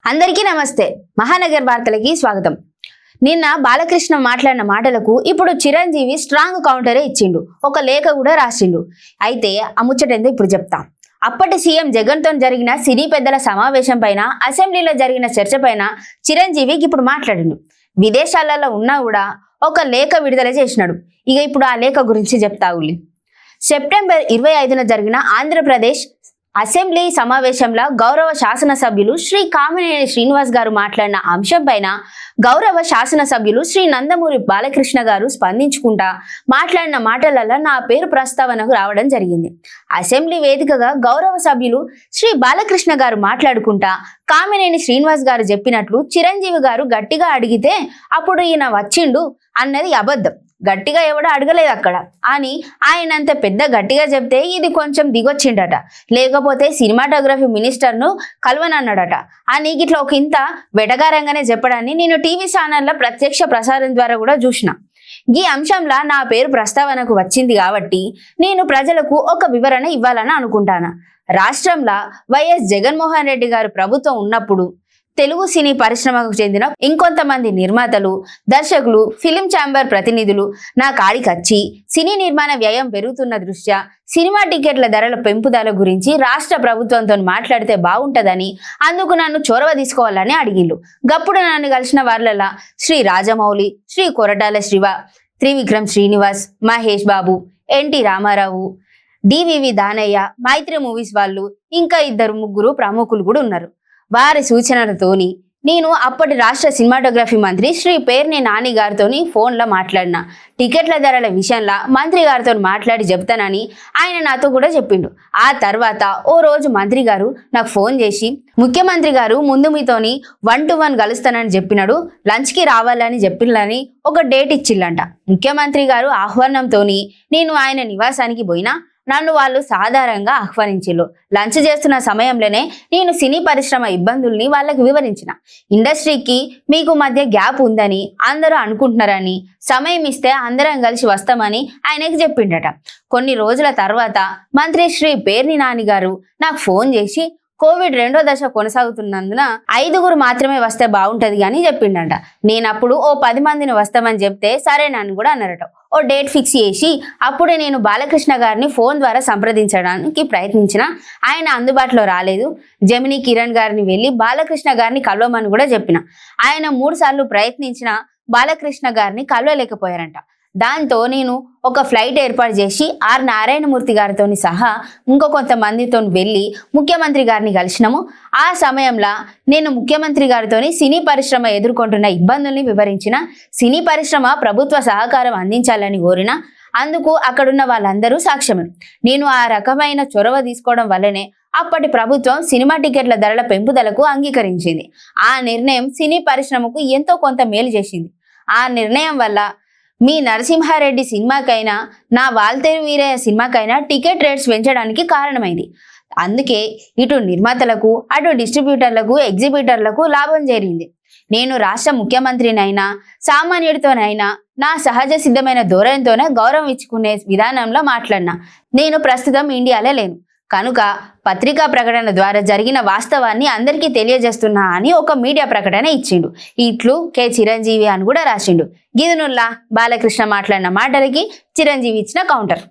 అందరికీ నమస్తే. మహానగర్ వార్తలకి స్వాగతం. నిన్న బాలకృష్ణ మాట్లాడిన మాటలకు ఇప్పుడు చిరంజీవి స్ట్రాంగ్ కౌంటరే ఇచ్చిండు. ఒక లేఖ కూడా రాసిండు. అయితే ఆ ముచ్చటేందో ఇప్పుడు చెప్తాం. అప్పటి సీఎం జగన్ తో జరిగిన సినీ పెద్దల సమావేశం పైన, అసెంబ్లీలో జరిగిన చర్చ పైన చిరంజీవికి ఇప్పుడు మాట్లాడిండు. విదేశాలలో ఉన్నా కూడా ఒక లేఖ విడుదల చేసినాడు. ఇప్పుడు ఆ లేఖ గురించి చెప్తావులి. సెప్టెంబర్ 25న జరిగిన ఆంధ్రప్రదేశ్ అసెంబ్లీ సమావేశంలో గౌరవ శాసనసభ్యులు శ్రీ కామినేని శ్రీనివాస్ గారు మాట్లాడిన అంశం పైన గౌరవ శాసనసభ్యులు శ్రీ నందమూరి బాలకృష్ణ గారు స్పందించుకుంటా మాట్లాడిన మాటలలో నా పేరు ప్రస్తావనకు రావడం జరిగింది. అసెంబ్లీ వేదికగా గౌరవ సభ్యులు శ్రీ బాలకృష్ణ గారు మాట్లాడుకుంటా కామినేని శ్రీనివాస్ గారు చెప్పినట్లు చిరంజీవి గారు గట్టిగా అడిగితే అప్పుడు ఈయన వచ్చిండు అన్నది అబద్ధం. గట్టిగా ఎవడో అడగలేదు అక్కడ అని ఆయన అంత పెద్ద గట్టిగా చెప్తే ఇది కొంచెం దిగొచ్చిండట. లేకపోతే సినిమాటోగ్రఫీ మినిస్టర్ను కలవనన్నాడట అని ఇట్లా ఒక ఇంత వెటకారంగానే చెప్పడాన్ని నేను టీవీ ఛానళ్ల ప్రత్యక్ష ప్రసారం ద్వారా కూడా చూసిన. ఈ అంశంలో నా పేరు ప్రస్తావనకు వచ్చింది కాబట్టి నేను ప్రజలకు ఒక వివరణ ఇవ్వాలని అనుకుంటాను. రాష్ట్రంలో వైఎస్ జగన్మోహన్ రెడ్డి గారు ప్రభుత్వం ఉన్నప్పుడు తెలుగు సినీ పరిశ్రమకు చెందిన ఇంకొంతమంది నిర్మాతలు, దర్శకులు, ఫిలిం ఛాంబర్ ప్రతినిధులు నా కాడికి వచ్చి సినీ నిర్మాణ వ్యయం పెరుగుతున్న దృష్ట్యా సినిమా టికెట్ల ధరల పెంపుదల గురించి రాష్ట్ర ప్రభుత్వంతో మాట్లాడితే బాగుంటదని, అందుకు నన్ను చొరవ తీసుకోవాలని అడిగిళ్ళు. గప్పుడు నన్ను కలిసిన వాళ్ళలా శ్రీ రాజమౌళి, శ్రీ కొరటాల శివ, త్రివిక్రమ్ శ్రీనివాస్, మహేష్ బాబు, ఎన్టీ రామారావు, డివివి దానయ్య, మైత్రి మూవీస్ వాళ్ళు, ఇంకా 2-3 ప్రముఖులు కూడా ఉన్నారు. వారి సూచనలతోని నేను అప్పటి రాష్ట్ర సినిమాటోగ్రఫీ మంత్రి శ్రీ పేర్ని నాని గారితోని ఫోన్లో మాట్లాడిన. టికెట్ల ధరల విషయంలో మంత్రి గారితో మాట్లాడి చెప్తానని ఆయన నాతో కూడా చెప్పిండు. ఆ తర్వాత ఓ రోజు మంత్రి గారు నాకు ఫోన్ చేసి, ముఖ్యమంత్రి గారు ముందు మీతోని 1-to-1 కలుస్తానని చెప్పినాడు, లంచ్కి రావాలని చెప్పినని ఒక డేట్ ఇచ్చిల్లంట. ముఖ్యమంత్రి గారు ఆహ్వానంతోని నేను ఆయన నివాసానికి పోయినా నన్ను వాళ్ళు సాధారణంగా ఆహ్వానించిల్లు. లంచ్ చేస్తున్న సమయంలోనే నేను సినీ పరిశ్రమ ఇబ్బందుల్ని వాళ్ళకి వివరించిన. ఇండస్ట్రీకి మీకు మధ్య గ్యాప్ ఉందని అందరూ అనుకుంటున్నారని, సమయం ఇస్తే అందరం కలిసి వస్తామని ఆయనకి చెప్పిండట. కొన్ని రోజుల తర్వాత మంత్రి శ్రీ పేర్ని నాని గారు నాకు ఫోన్ చేసి కోవిడ్ 2వ దశ కొనసాగుతున్నందున 5 మాత్రమే వస్తే బాగుంటది అని చెప్పిండట. నేనప్పుడు ఓ 10 మందిని వస్తామని చెప్తే సరేనని కూడా అన్నారట. ఓ డేట్ ఫిక్స్ చేసి అప్పుడే నేను బాలకృష్ణ గారిని ఫోన్ ద్వారా సంప్రదించడానికి ప్రయత్నించిన. ఆయన అందుబాటులో రాలేదు. జమినీ కిరణ్ గారిని వెళ్ళి బాలకృష్ణ గారిని కలవమని కూడా చెప్పిన. ఆయన 3 సార్లు ప్రయత్నించిన బాలకృష్ణ గారిని కలవలేకపోయారంట. దాంతో నేను ఒక ఫ్లైట్ ఏర్పాటు చేసి ఆర్ నారాయణమూర్తి గారితో సహా ఇంకో కొంతమందితో వెళ్ళి ముఖ్యమంత్రి గారిని కలిసినాము. ఆ సమయంలో నేను ముఖ్యమంత్రి గారితో సినీ పరిశ్రమ ఎదుర్కొంటున్న ఇబ్బందుల్ని వివరించిన. సినీ పరిశ్రమ ప్రభుత్వ సహకారం అందించాలని కోరిన. అందుకు అక్కడున్న వాళ్ళందరూ సాక్ష్యమే. నేను ఆ రకమైన చొరవ తీసుకోవడం వల్లనే అప్పటి ప్రభుత్వం సినిమా టికెట్ల ధరల పెంపుదలకు అంగీకరించింది. ఆ నిర్ణయం సినీ పరిశ్రమకు ఎంతో కొంత మేలు చేసింది. ఆ నిర్ణయం వల్ల మీ నరసింహారెడ్డి సినిమాకైనా, నా వాల్తేరు వీరయ్య సినిమాకైనా టికెట్ రేట్స్ పెంచడానికి కారణమైంది. అందుకే ఇటు నిర్మాతలకు, అటు డిస్ట్రిబ్యూటర్లకు, ఎగ్జిబిటర్లకు లాభం జరిగింది. నేను రాష్ట్ర ముఖ్యమంత్రినైనా, సామాన్యుడితోనైనా నా సహజ సిద్ధమైన ధోరణితోనే గౌరవం ఇచ్చుకునే విధానంలో మాట్లాడినా. నేను ప్రస్తుతం ఇండియాలో లేను కనుక పత్రికా ప్రకటన ద్వారా జరిగిన వాస్తవాన్ని అందరికీ తెలియజేస్తున్నా అని ఒక మీడియా ప్రకటన ఇచ్చిండు. ఇట్లు కె చిరంజీవి అని కూడా రాసిండు. గిదునుల్లా బాలకృష్ణ మాట్లాడిన మాటలకి చిరంజీవి ఇచ్చిన కౌంటర్.